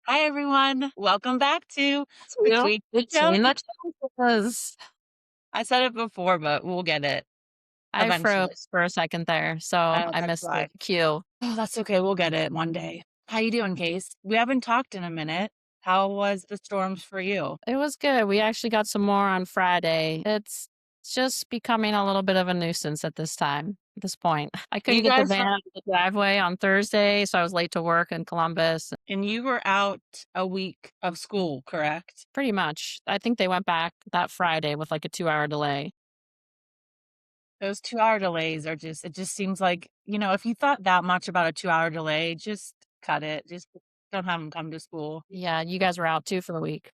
Hi, everyone. Welcome back to Between the Between the Jokes. chances. I said it before, but we'll get it I eventually. froze for a second there, so I That's missed why. the cue. Oh, that's okay. We'll get it one day. How you doing, Case? We haven't talked in a minute. How was the storms for you? It was good. We actually got some more on Friday. It's just becoming a little bit of a nuisance at this point. I couldn't You get the guys, van out of the driveway on Thursday, so I was late to work in Columbus. and you were out a week of school, correct? Pretty much. I think they went back that Friday with like a 2-hour delay. Those 2-hour delays are it just seems like, if you thought that much about a 2-hour delay, just cut it. Just don't have them come to school. Yeah, you guys were out too for the week.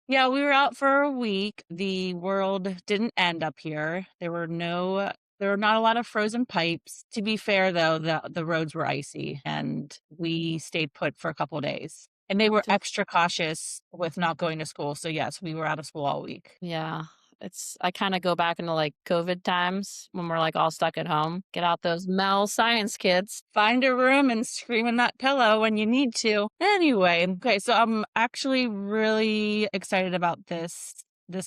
Yeah, we were out for a week. The world didn't end up here. There were not a lot of frozen pipes. To be fair though, the roads were icy and we stayed put for a couple days. And they were extra cautious with not going to school. So yes, we were out of school all week. Yeah. I kind of go back into like COVID times when we're like all stuck at home. Get out those Mel science kits. Find a room and scream in that pillow when you need to. Anyway, okay, so I'm actually really excited about this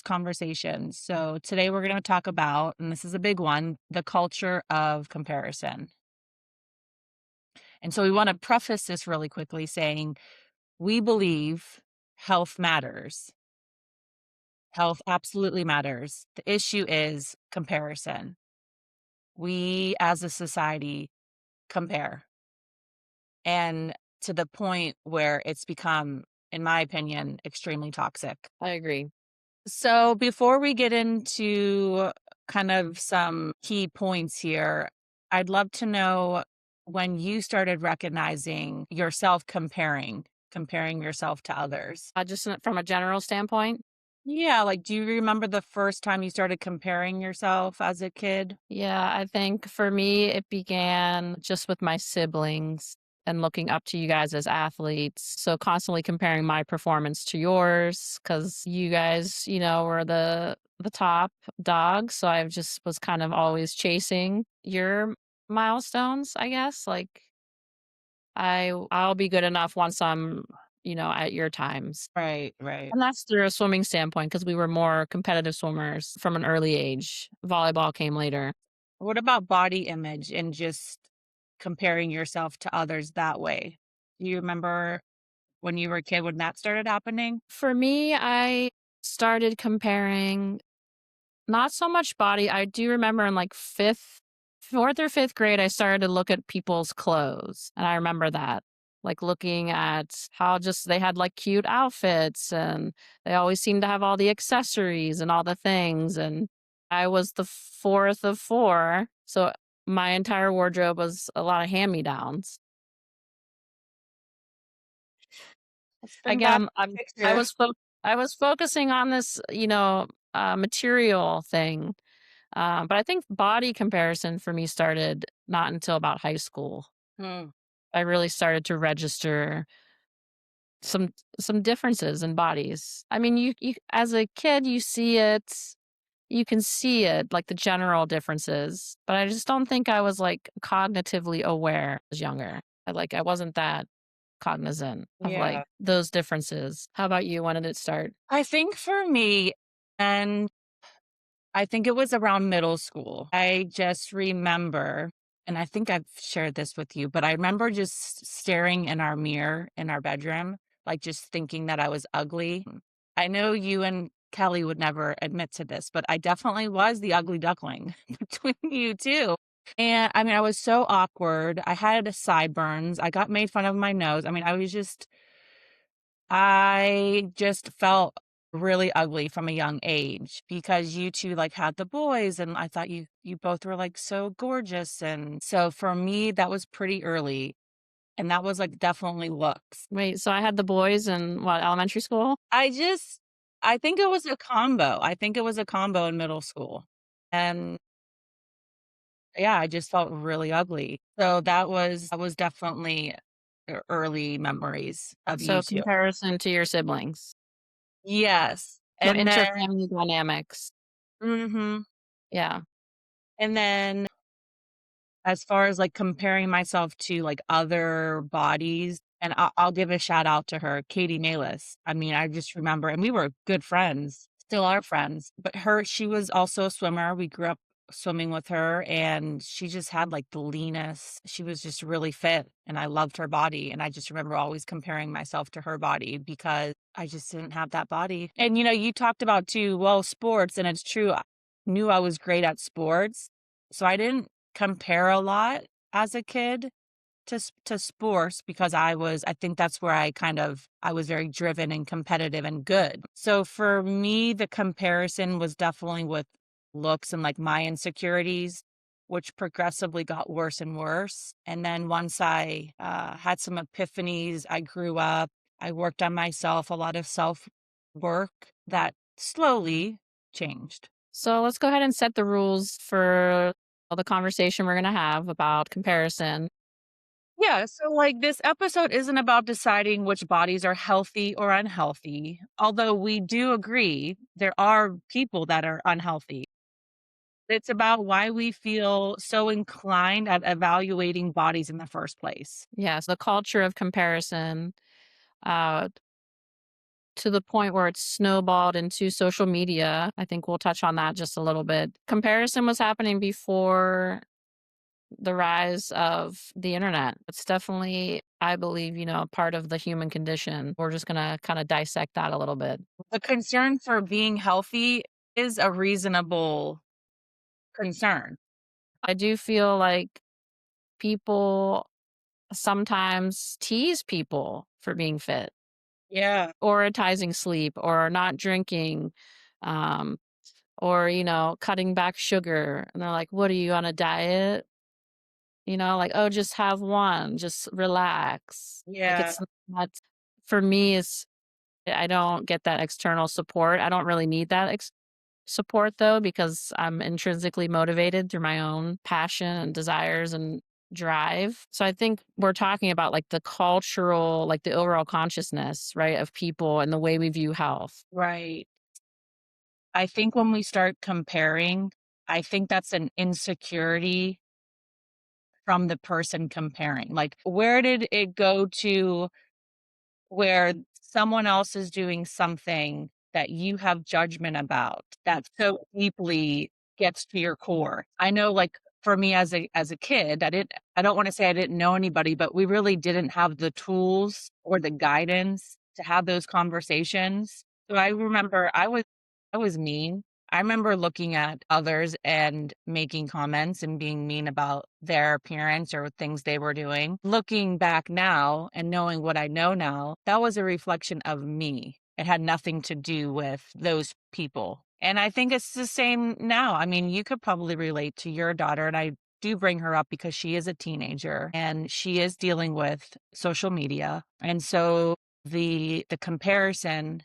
conversation. So today we're going to talk about, and this is a big one, the culture of comparison. And so we want to preface this really quickly saying we believe health matters. Health absolutely matters. The issue is comparison. We as a society compare. And to the point where it's become, in my opinion, extremely toxic. I agree. So before we get into kind of some key points here, I'd love to know when you started recognizing yourself comparing yourself to others. From a general standpoint. Yeah, like do you remember the first time you started comparing yourself as a kid? Yeah, I think for me, it began just with my siblings and looking up to you guys as athletes. So constantly comparing my performance to yours because you guys, were the top dog. So I just was kind of always chasing your milestones, I guess. Like I'll be good enough once I'm, at your times. Right, right. And that's through a swimming standpoint because we were more competitive swimmers from an early age. Volleyball came later. What about body image and just comparing yourself to others that way? Do you remember when you were a kid when that started happening? For me, I started comparing not so much body. I do remember in like fourth or fifth grade, I started to look at people's clothes. And I remember that, like looking at how just they had like cute outfits and they always seemed to have all the accessories and all the things. And I was the fourth of four. So my entire wardrobe was a lot of hand me downs. Let's bring back Again, the picture. I was focusing on this, material thing, but I think body comparison for me started not until about high school. Hmm. I really started to register some some differences in bodies. I mean, you as a kid, you can see it, like the general differences, but I just don't think I was like cognitively aware as younger. I wasn't that cognizant of like Yeah. those differences. How about you? When did it start? I think for me, and I think it was around middle school. I just remember, and I think I've shared this with you, but I remember just staring in our mirror in our bedroom, like just thinking that I was ugly. I know you and Kelly would never admit to this, but I definitely was the ugly duckling between you two. And I mean, I was so awkward. I had sideburns. I got made fun of my nose. I mean, I just felt really ugly from a young age because you 2, like, had the boys, and I thought you both were, like, so gorgeous, and so for me, that was pretty early, and that was, like, definitely looks. Wait, so I had the boys in what, elementary school? I think it was a combo. I think it was a combo in middle school, and, yeah, I just felt really ugly. So that was definitely early memories of you So 2. comparison to your siblings. Yes, So and then inter-family dynamics. mhm. Yeah. And then as far as, like, comparing myself to, like, other bodies, And I'll give a shout out to her, Katie Malis. I mean, I just remember, and we were good friends, still are friends. But she was also a swimmer. We grew up swimming with her, and she just had like the leanest. She was just really fit, and I loved her body. And I just remember always comparing myself to her body because I just didn't have that body. And you talked about too, well, sports, and it's true. I knew I was great at sports, so I didn't compare a lot as a kid to sports because I think that's where I was very driven and competitive and good. So for me, the comparison was definitely with looks and, like, my insecurities, which progressively got worse and worse. And then once I, had some epiphanies, I grew up, I worked on myself, a lot of self-work that slowly changed. So let's go ahead and set the rules for the conversation we're going to have about comparison. Yeah, so like this episode isn't about deciding which bodies are healthy or unhealthy, although we do agree there are people that are unhealthy. It's about why we feel so inclined at evaluating bodies in the first place. Yes, the culture of comparison, uh, to the point where it's snowballed into social media. I think we'll touch on that just a little bit. Comparison was happening before the rise of the internet. It's definitely, I believe, part of the human condition. We're just going to kind of dissect that a little bit. The concern for being healthy is a reasonable concern. I do feel like people sometimes tease people for being fit, Yeah. prioritizing sleep or not drinking, um, or, cutting back sugar. And they're like, what are you on a diet? Like, oh, just have one, just relax. Like, Yeah. it's not, for me, I don't get that external support. I don't really need that support though, because I'm intrinsically motivated through my own passion and desires and drive. So I think we're talking about like the cultural, like the overall consciousness, right, of people and the way we view health. Right. I think when we start comparing, I think that's an insecurity from the person comparing. Like, where did it go to where someone else is doing something that you have judgment about that so deeply gets to your core? I know, like, for me as a kid, I don't want to say I didn't know anybody, but we really didn't have the tools or the guidance to have those conversations. So I remember I was mean. I remember looking at others and making comments and being mean about their appearance or things they were doing. Looking back now and knowing what I know now, that was a reflection of me. It had nothing to do with those people. And I think it's the same now. I mean, you could probably relate to your daughter, and I do bring her up because she is a teenager and she is dealing with social media. And so the comparison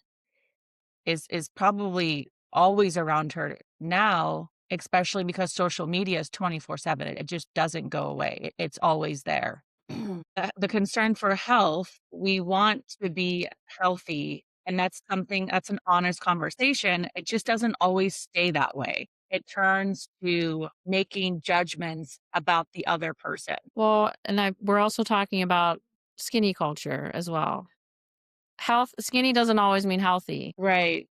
is probably always around her now, especially because social media is 24/7. It just doesn't go away. It's always there. The concern for health, we want to be healthy, and that's an honest conversation. It just doesn't always stay that way. It turns to making judgments about the other person. Well, and we're also talking about skinny culture as well. Health skinny doesn't always mean healthy. Right.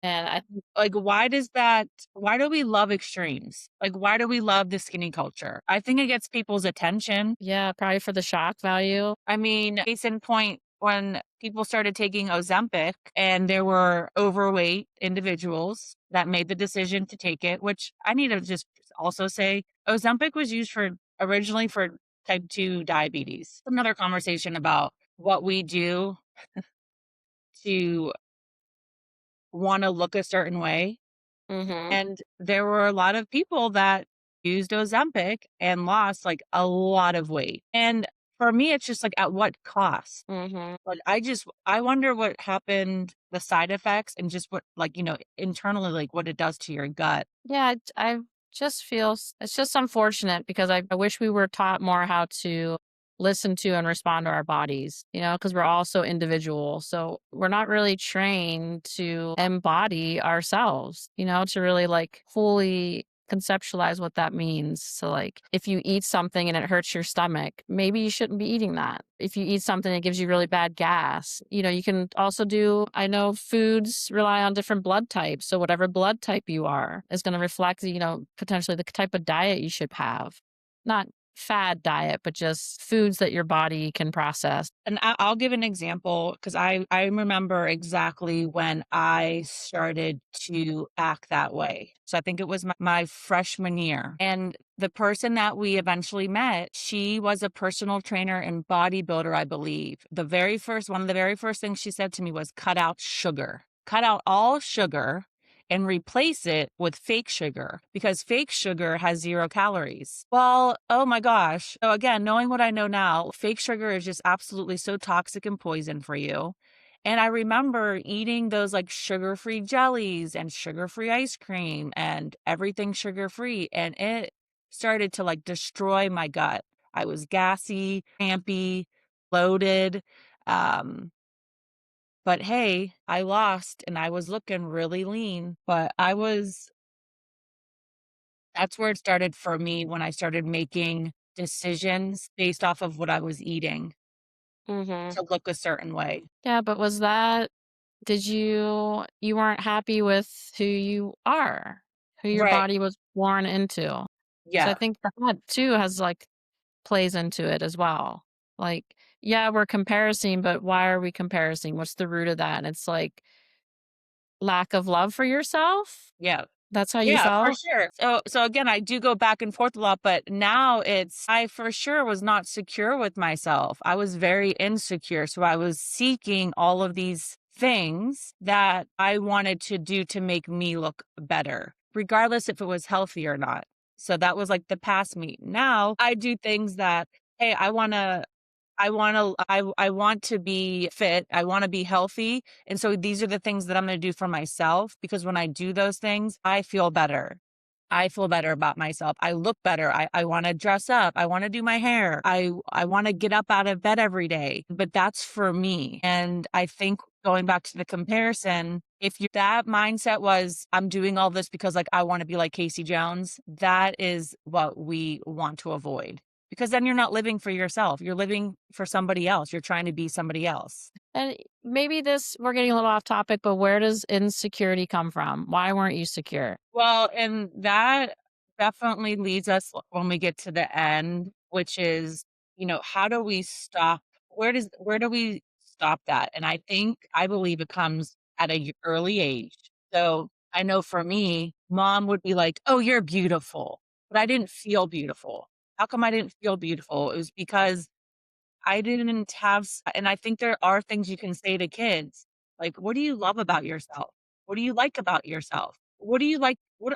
And I Like, why do we love extremes? Like, why do we love the skinny culture? I think it gets people's attention. yeah, probably for the shock value. I mean, case in point, when people started taking Ozempic and there were overweight individuals that made the decision to take it, which I need to just also say Ozempic was used originally for type 2 diabetes. Another conversation about what we do to want to look a certain way. Mhm. And there were a lot of people that used Ozempic and lost, like, a lot of weight. And for me, it's just like, at what cost? Mhm. Like, I wonder what happened, the side effects and just what, like, internally, like, what it does to your gut. Yeah, I just feel it's just unfortunate because I wish we were taught more how to listen to and respond to our bodies, because we're all so individual. So we're not really trained to embody ourselves, to really like fully conceptualize what that means. So, like, if you eat something and it hurts your stomach, maybe you shouldn't be eating that. If you eat something that gives you really bad gas, you can also do, I know foods rely on different blood types. So, whatever blood type you are is going to reflect, potentially the type of diet you should have. Not fad diet, but just foods that your body can process. And I'll give an example because I remember exactly when I started to act that way. So I think it was my freshman year. And the person that we eventually met, she was a personal trainer and bodybuilder, I believe. One of the very first things she said to me was cut out sugar, cut out all sugar and replace it with fake sugar because fake sugar has 0 calories. Well, oh my gosh. So again, knowing what I know now, fake sugar is just absolutely so toxic and poison for you. And I remember eating those like sugar-free jellies and sugar-free ice cream and everything sugar-free. And it started to like destroy my gut. I was gassy, crampy, bloated. Um, but hey, I lost and I was looking really lean, but that's where it started for me when I started making decisions based off of what I was eating Hmm. to look a certain way. Yeah, but did you weren't happy with who you are, who your Right. body was born into? So I Yeah. think that too has like plays into it as well. Like, yeah, we're comparing, but why are we comparing? What's the root of that? And it's like lack of love for yourself. Yeah. That's how you Yeah, for felt? sure. So again, I do go back and forth a lot, but now I for sure was not secure with myself. I was very insecure. So I was seeking all of these things that I wanted to do to make me look better, regardless if it was healthy or not. So that was like the past me. Now I do things that, hey, I want to be fit. I want to be healthy. And so these are the things that I'm going to do for myself because when I do those things, I feel better. I feel better about myself. I look better. I want to dress up. I want to do my hair. I want to get up out of bed every day. But that's for me. And I think going back to the comparison, if that mindset was I'm doing all this because like I want to be like Casey Jones, that is what we want to avoid. Because then you're not living for yourself. You're living for somebody else. You're trying to be somebody else. And maybe we're getting a little off topic, but where does insecurity come from? Why weren't you secure? Well, and that definitely leads us when we get to the end, which is, how do we stop? Where do we stop that? And I believe it comes at a early age. So I know for me, mom would be like, "Oh, you're beautiful," but I didn't feel beautiful. How come I didn't feel beautiful? It was because I didn't have and I think there are things you can say to kids, like, "What do you love about yourself? What do you like about yourself? What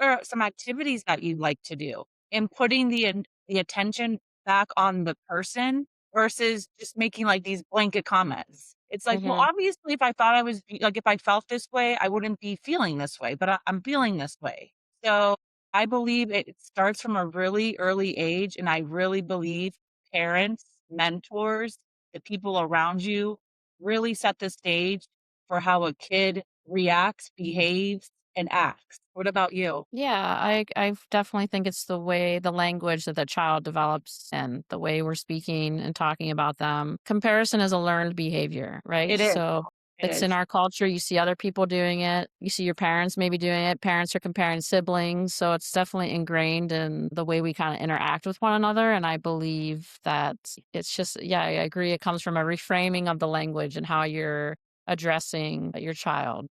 are some activities that you like to do?" And putting the attention back on the person versus just making, like, these blanket comments. It's like, well, Hmm. obviously, if I thought I was like, if I felt this way, I wouldn't be feeling this way, but I'm feeling this way. So, I believe it starts from a really early age, and I really believe parents, mentors, the people around you really set the stage for how a kid reacts, behaves, and acts. What about you? Yeah, I definitely think it's the language that the child develops and the way we're speaking and talking about them. Comparison is a learned behavior, right? It is. So It it's in is. our culture. You see other people doing it. You see your parents maybe doing it. Parents are comparing siblings. So it's definitely ingrained in the way we kind of interact with one another. And I believe that it's just, yeah, I agree. It comes from a reframing of the language and how you're addressing your child.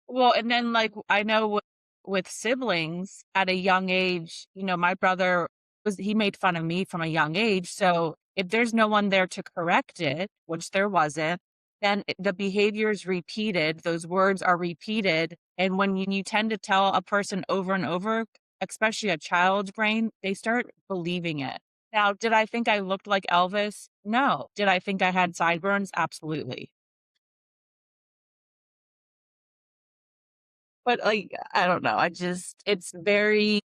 Well, and then, like, I know with siblings at a young age, my brother he made fun of me from a young age. So if there's no one there to correct it, which there wasn't, then the behavior is repeated. Those words are repeated. And when you tend to tell a person over and over, especially a child's brain, they start believing it. Now, did I think I looked like Elvis? No. Did I think I had sideburns? Absolutely. But, like, I don't know, it's very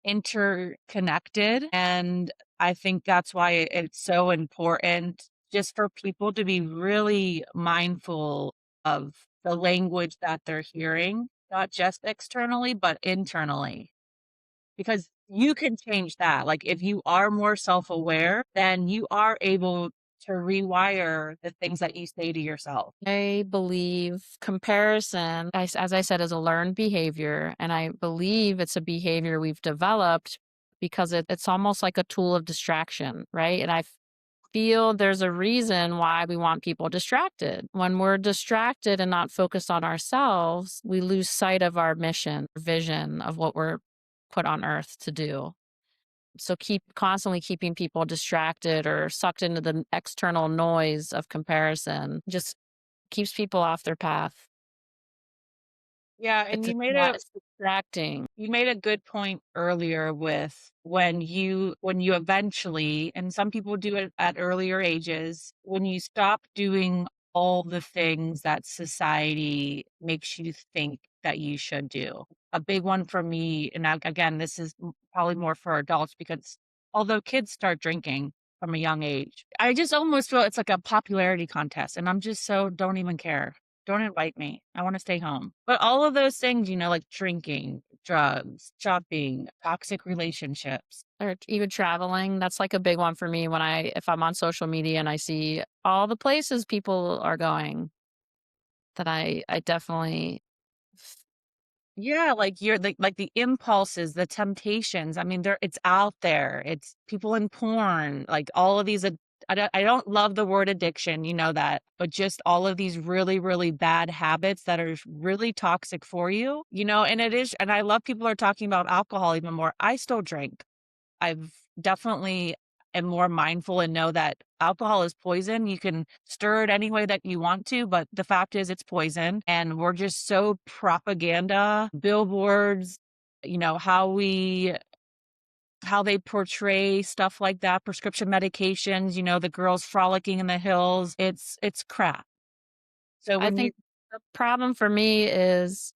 interconnected, and I think that's why it's so important just for people to be really mindful of the language that they're hearing, not just externally, but internally. Because you can change that. Like, if you are more self-aware, then you are able to rewire the things that you say to yourself. I believe comparison, as I said, is a learned behavior. And I believe it's a behavior we've developed because it's almost like a tool of distraction, right? And I feel there's a reason why we want people distracted. When we're distracted and not focused on ourselves, we lose sight of our mission, vision of what we're put on earth to do. So keep constantly keeping people distracted or sucked into the external noise of comparison just keeps people off their path. Yeah, and It's distracting. you made a good point earlier with when you eventually, and some people do it at earlier ages, when you stop doing all the things that society makes you think that you should do. A big one for me, and again, this is probably more for adults because although kids start drinking from a young age, I just almost feel it's like a popularity contest, and I'm just so don't even care. Don't invite me. I wanna stay home. But all of those things, like drinking, drugs, shopping, toxic relationships. Or even traveling, that's like a big one for me when if I'm on social media and I see all the places people are going, that I definitely Yeah, like you're like the impulses, the temptations. I mean, it's out there. It's people in porn, like all of these I don't love the word addiction, you know that, but just all of these really, really bad habits that are really toxic for you, and it is, and I love people are talking about alcohol even more. I still drink. I've definitely am more mindful and know that alcohol is poison. You can stir it any way that you want to, but the fact is it's poison. And we're just so propaganda, billboards, how they portray stuff like that, prescription medications, the girls frolicking in the hills. It's crap. So I when you think the problem for me is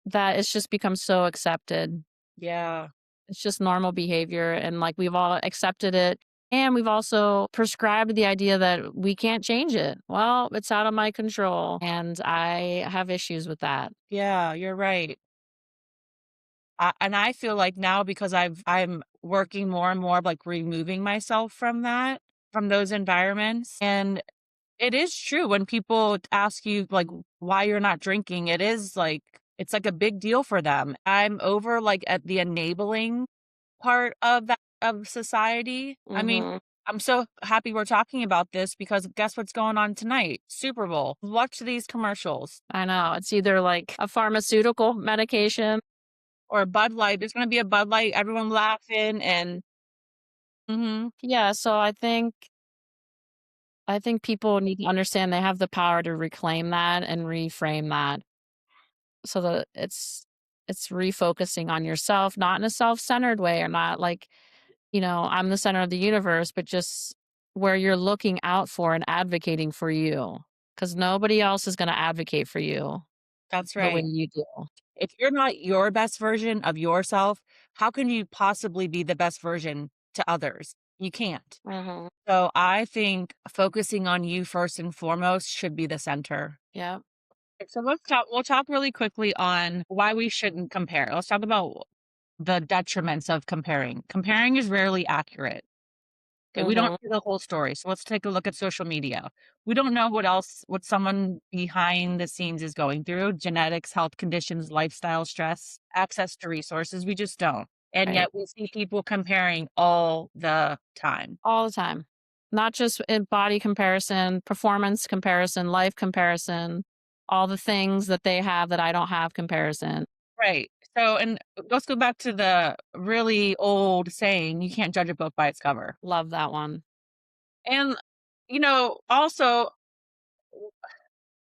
that it's just become so accepted. yeah, It's just normal behavior and, like, we've all accepted it, and we've also prescribed the idea that we can't change it. Well, it's out of my control, and I have issues with that. yeah, you're right. And I feel like now because I'm working more and more of, like, removing myself from that, from those environments, and it is true when people ask you, like, why you're not drinking, it's like a big deal for them. I'm over, like, at the enabling part of that of society. I mean, Mhm. I'm so happy we're talking about this because guess what's going on tonight? Super Bowl. Watch these commercials. I know, it's either, like, a pharmaceutical medication. Or Bud Light, there's gonna be a Bud Light, everyone laughing and mhm. Yeah, so I think people need to understand they have the power to reclaim that and reframe that so that it's refocusing on yourself, not in a self-centered way or not like, I'm the center of the universe, but just where you're looking out for and advocating for you, because nobody else is gonna advocate for you That's the way right. you do. If you're not your best version of yourself, how can you possibly be the best version to others? You can't. Mhm. So I think focusing on you first and foremost should be the center. Yep. So we'll talk really quickly on why we shouldn't compare. Let's talk about the detriments of comparing. Comparing is rarely accurate. Okay, we don't Mhm. see the whole story. So let's take a look at social media. We don't know what someone behind the scenes is going through, genetics, health conditions, lifestyle stress, access to resources. We just don't. And Right. yet we see people comparing all the time. All the time. Not just in body comparison, performance comparison, life comparison, all the things that they have that I don't have comparison. Right. So, and let's go back to the really old saying, you can't judge a book by its cover. Love that one. And, also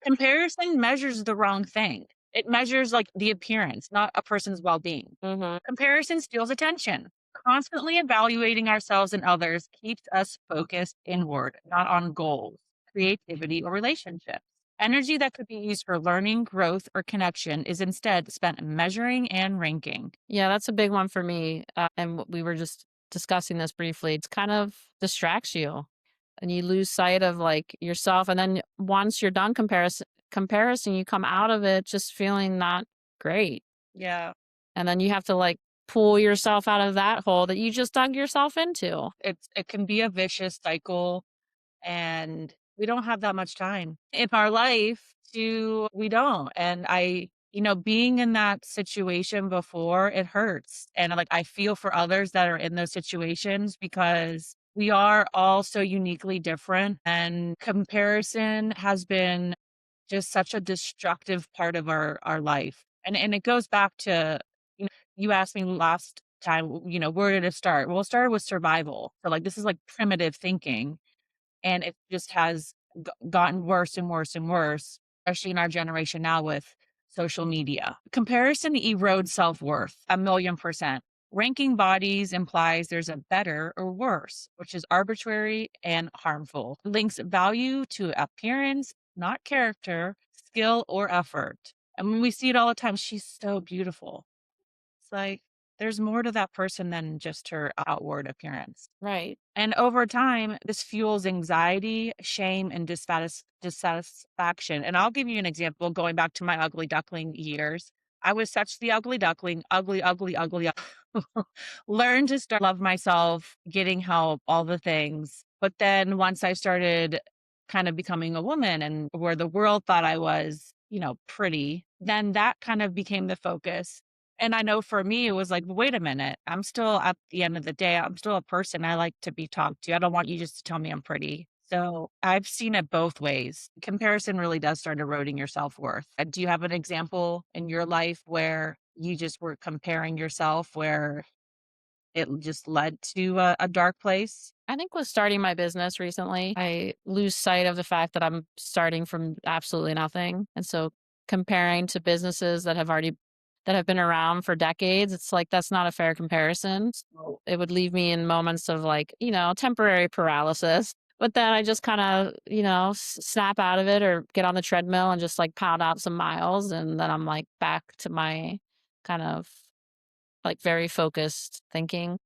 comparison measures the wrong thing. It measures like the appearance, not a person's well being. Mhm. Comparison steals attention. Constantly evaluating ourselves and others keeps us focused inward, not on goals, creativity, or relationships. Energy that could be used for learning, growth, or connection is instead spent measuring and ranking. Yeah, that's a big one for me, and we were just discussing this briefly. It's kind of distracts you, and you lose sight of, like, yourself, and then once you're done comparison, you come out of it just feeling not great, Yeah. and then you have to, like, pull yourself out of that hole that you just dug yourself into. It can be a vicious cycle, and we don't have that much time in our life to we don't. And being in that situation before, it hurts. And like I feel for others that are in those situations because we are all so uniquely different, and comparison has been just such a destructive part of our life. And it goes back to, you asked me last time, where did it start? Well, it started with survival. So like this is like primitive thinking, and it just has gotten worse and worse and worse, especially in our generation now with social media. Comparison erodes self-worth 1,000,000%. Ranking bodies implies there's a better or worse, which is arbitrary and harmful. Links value to appearance, not character, skill, or effort. And when we see it all the time, she's so beautiful. It's like there's more to that person than just her outward appearance. Right. And over time, this fuels anxiety, shame, and dissatisfaction. And I'll give you an example going back to my ugly duckling years. I was such the ugly duckling, ugly, ugly, ugly. Learned to start love myself, getting help, all the things. But then once I started kind of becoming a woman and where the world thought I was, pretty, then that kind of became the focus. And I know for me, it was like, wait a minute, I'm still at the end of the day, I'm still a person. I like to be talked to. I don't want you just to tell me I'm pretty. So I've seen it both ways. Comparison really does start eroding your self worth. Do you have an example in your life where you just were comparing yourself, where it just led to a dark place? I think with starting my business recently, I lose sight of the fact that I'm starting from absolutely nothing. And so comparing to businesses that have been around for decades, it's like that's not a fair comparison. So it would leave me in moments of like, temporary paralysis. But then I just kind of, snap out of it or get on the treadmill and just like pound out some miles. And then I'm like back to my kind of like very focused thinking.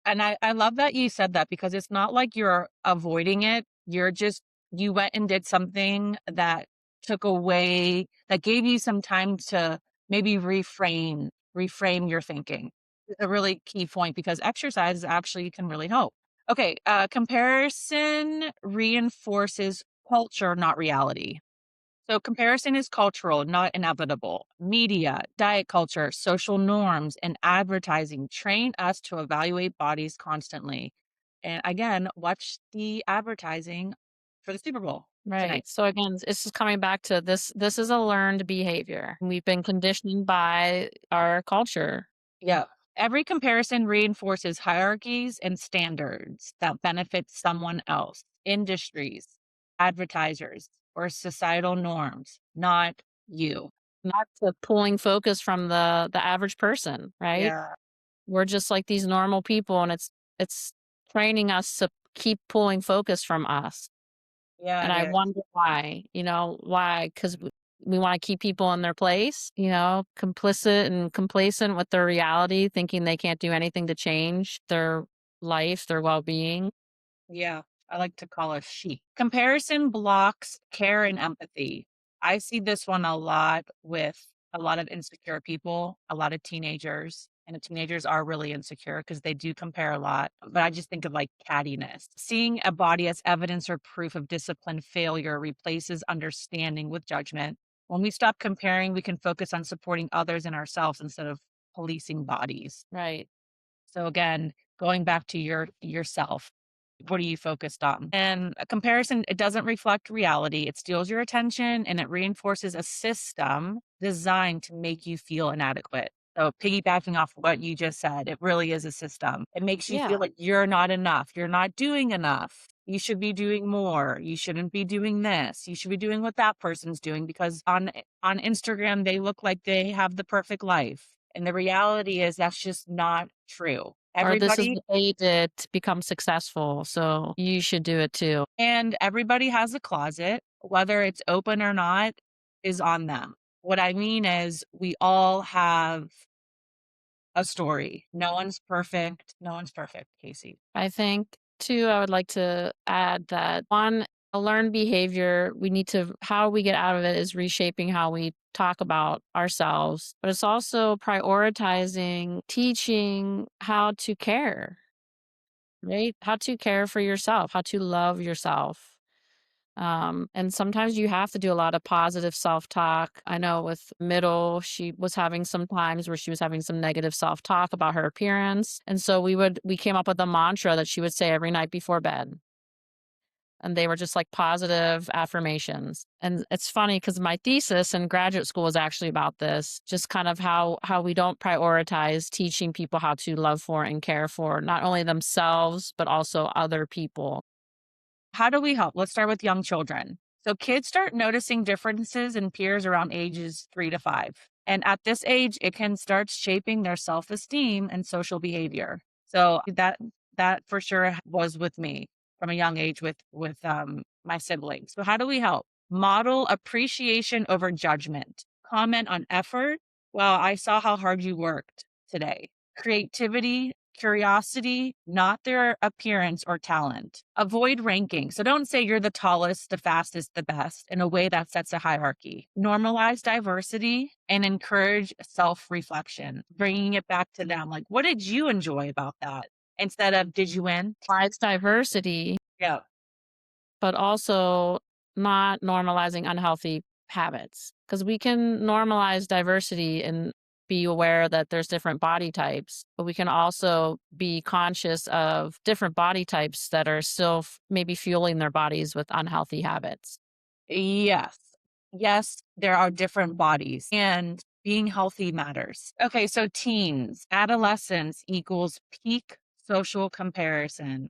And I love that you said that because it's not like you're avoiding it. You went and did something that that gave you some time to maybe reframe your thinking. It's a really key point because exercise actually can really help. Okay, comparison reinforces culture, not reality. So comparison is cultural, not inevitable. Media, diet culture, social norms, and advertising train us to evaluate bodies constantly. And again, watch the advertising for the Super Bowl Right. tonight. So again, it's just coming back to this. This is a learned behavior. We've been conditioned by our culture. Yeah. Every comparison reinforces hierarchies and standards that benefit someone else, industries, advertisers, or societal norms, not you. Not to pulling focus from the average person, right? Yeah. We're just like these normal people, and it's training us to keep pulling focus from us. Yeah, And it I is. wonder why. Why? Because we want to keep people in their place. Complicit and complacent with their reality, thinking they can't do anything to change their life, their well being. Yeah, I like to call us sheep. Comparison blocks care and empathy. I see this one a lot with a lot of insecure people, a lot of teenagers. And the teenagers are really insecure because they do compare a lot. But I just think of like cattiness. Seeing a body as evidence or proof of discipline failure replaces understanding with judgment. When we stop comparing, we can focus on supporting others and ourselves instead of policing bodies. Right. So again, going back to yourself, what are you focused on? And a comparison, it doesn't reflect reality. It steals your attention and it reinforces a system designed to make you feel inadequate. So piggybacking off what you just said, it really is a system. It makes you feel Yeah. like you're not enough. You're not doing enough. You should be doing more. You shouldn't be doing this. You should be doing what that person's doing because on Instagram they look like they have the perfect life. And the reality is that's just not true. Or this is Everybody what they did to become successful. So you should do it too. And everybody has a closet, whether it's open or not, is on them. What I mean is, we all have a story. No one's perfect. No one's perfect, Casey. I think too, I would like to add that one, a learned behavior. We need to, how we get out of it is reshaping how we talk about ourselves, but it's also prioritizing, teaching how to care, right? How to care for yourself, how to love yourself. And sometimes you have to do a lot of positive self talk. I know with middle, she was having some times where she was having some negative self talk about her appearance. And so we came up with a mantra that she would say every night before bed. And they were just like positive affirmations. And it's funny because my thesis in graduate school was actually about this, just kind of how we don't prioritize teaching people how to love for and care for not only themselves, but also other people. How do we help? Let's start with young children. So kids start noticing differences in peers around ages 3 to 5. And at this age, it can start shaping their self-esteem and social behavior. So that for sure was with me from a young age with my siblings. So how do we help? Model appreciation over judgment. Comment on effort. Well, I saw how hard you worked today. Creativity, curiosity, not their appearance or talent. Avoid ranking. So don't say you're the tallest, the fastest, the best in a way that sets a hierarchy. Normalize diversity and encourage self reflection, bringing it back to them. Like, what did you enjoy about that? Instead of, did you win? It's diversity, Yeah. but also not normalizing unhealthy habits. Because we can normalize diversity and be aware that there's different body types, but we can also be conscious of different body types that are still maybe fueling their bodies with unhealthy habits. Yes. Yes, there are different bodies and being healthy matters. Okay, so teens, adolescence equals peak social comparison.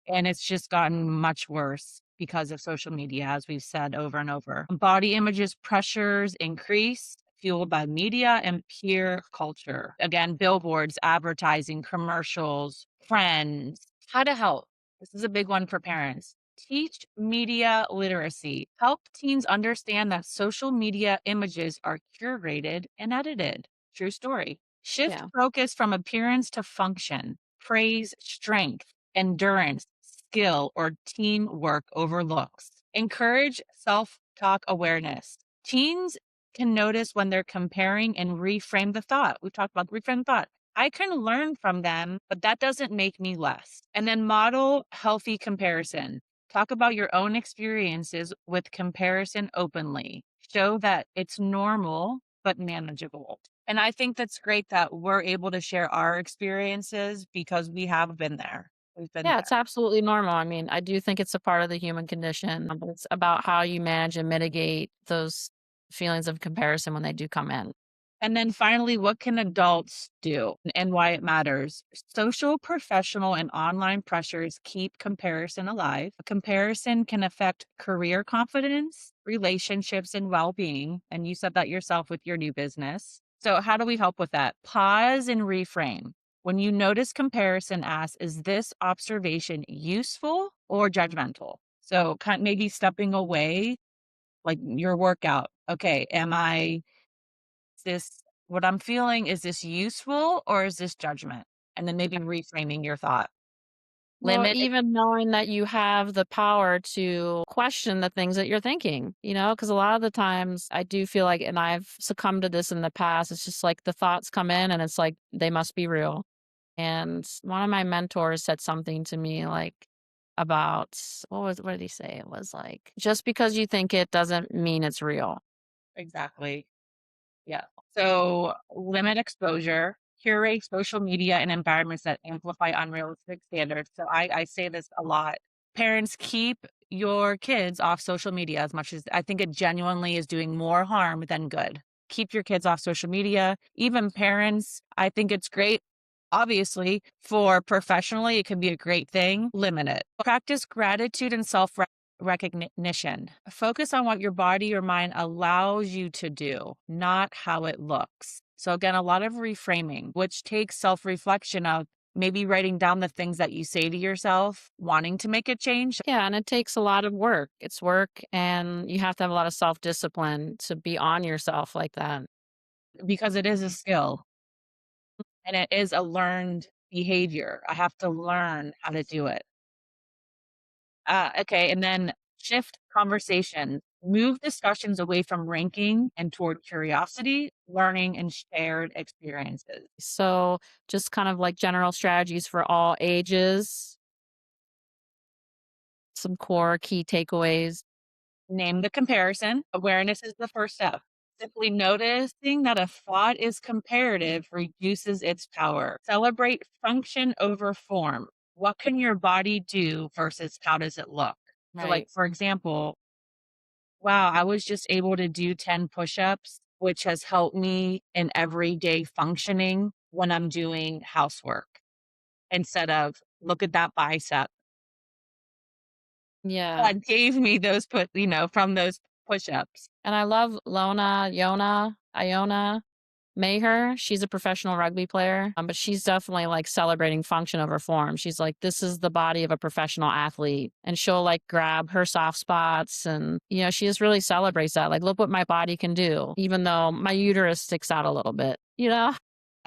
And it's just gotten much worse because of social media, as we've said over and over. Body images pressures increase, fueled by media and peer culture. Again, billboards, advertising, commercials, friends. How to help? This is a big one for parents. Teach media literacy. Help teens understand that social media images are curated and edited. True story. Shift Yeah. focus from appearance to function. Praise strength, endurance, skill, or teamwork over looks. Encourage self talk awareness. Teens can notice when they're comparing and reframe the thought. We've talked about reframe the thought. I can learn from them, but that doesn't make me less. And then model healthy comparison. Talk about your own experiences with comparison openly. Show that it's normal, but manageable. And I think that's great that we're able to share our experiences because we have been there. We've been Yeah, there. it's absolutely normal. I mean, I do think it's a part of the human condition, but it's about how you manage and mitigate those feelings of comparison when they do come in. And then finally, what can adults do and why it matters? Social, professional, and online pressures keep comparison alive. Comparison can affect career confidence, relationships, and well being. And you said that yourself with your new business. So, how do we help with that? Pause and reframe. When you notice comparison, ask, is this observation useful or judgmental? So, maybe stepping away, like your workout. Okay, this what I'm feeling, is this useful or is this judgment? And then maybe reframing your thought. Well, Limit even knowing that you have the power to question the things that you're thinking, because a lot of the times I do feel like, and I've succumbed to this in the past, it's just like the thoughts come in and it's like they must be real. And one of my mentors said something to me like about what did he say? It was like, just because you think it doesn't mean it's real. exactly. Yeah. So limit exposure, curate social media and environments that amplify unrealistic standards. So I say this a lot. Parents, keep your kids off social media as much as I think it genuinely is doing more harm than good. Keep your kids off social media. Even parents, I think it's great. Obviously, for professionally, it can be a great thing. Limit it. Practice gratitude and self recognition. Focus on what your body or mind allows you to do, not how it looks. So, again, a lot of reframing, which takes self reflection of maybe writing down the things that you say to yourself, wanting to make a change Yeah, and it takes a lot of work. It's work, and you have to have a lot of self discipline to be on yourself like that. because it is a skill and it is a learned behavior. I have to learn how to do it. Okay. And then Shift conversations, move discussions away from ranking and toward curiosity, learning, and shared experiences. So, just kind of like general strategies for all ages, some core key takeaways. Name the comparison. Awareness is the first step. Simply noticing that a thought is comparative reduces its power. Celebrate function over form. What can your body do versus how does it look? So, like, Right. for example, wow, I was just able to do 10 push ups, which has helped me in everyday functioning when I'm doing housework instead of look at that bicep. Yeah. God gave me those from those push ups. And I love Iona Maher. She's a professional rugby player, but she's definitely like celebrating function over form. She's like, this is the body of a professional athlete. And she'll like grab her soft spots. And, she just really celebrates that. Like, look what my body can do, even though my uterus sticks out a little bit, you know?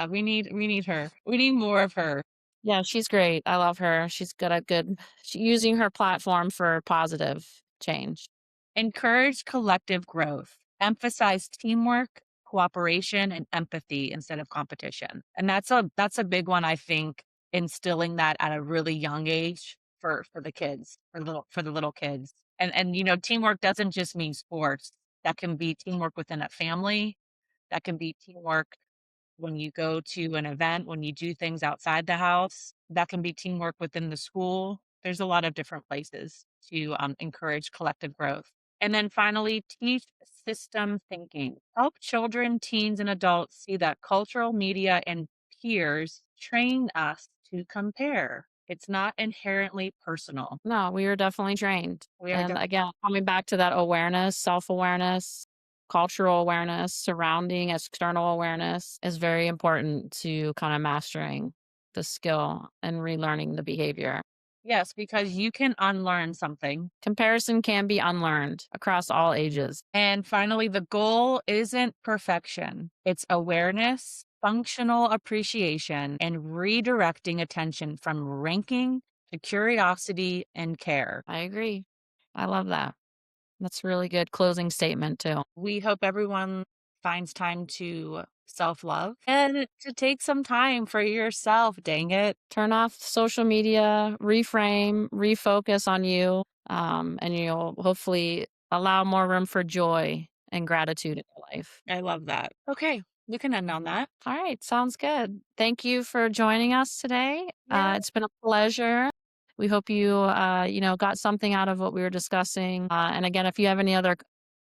We need her. We need more of her. Yeah, she's great. I love her. She's got a good, using her platform for positive change. Encourage collective growth. Emphasize teamwork, cooperation, and empathy instead of competition. And that's a big one, I think, instilling that at a really young age for the kids, for the little kids. And teamwork doesn't just mean sports. That can be teamwork within a family. That can be teamwork when you go to an event, when you do things outside the house. That can be teamwork within the school. There's a lot of different places to encourage collective growth. And then finally, teach system thinking. Help children, teens, and adults see that cultural media and peers train us to compare. It's not inherently personal. No, we were definitely trained. We are And again, coming back to that awareness, self awareness, cultural awareness, surrounding external awareness is very important to kind of mastering the skill and relearning the behavior. yes, because you can unlearn something. Comparison can be unlearned across all ages. And finally, the goal isn't perfection, it's awareness, functional appreciation, and redirecting attention from ranking to curiosity and care. I agree. I love that. That's a really good closing statement, too. We hope everyone finds time to self love and to take some time for yourself. Dang it. Turn off social media, reframe, refocus on you, and you'll hopefully allow more room for joy and gratitude in your life. I love that. Okay, we can end on that. All right, sounds good. Thank you for joining us today. Yeah. It's been a pleasure. We hope you, got something out of what we were discussing. And again, if you have any other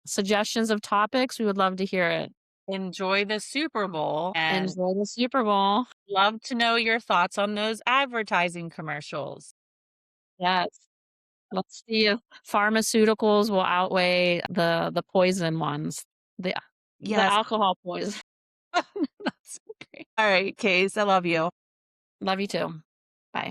suggestions of topics, we would love to hear it. Enjoy the Super Bowl and Enjoy the Super Bowl. love to know your thoughts on those advertising commercials. Yes. Let's see if pharmaceuticals will outweigh the poison ones, the the Yes. alcohol poison. That's great. All right, Case, I love you. Love you too. Bye.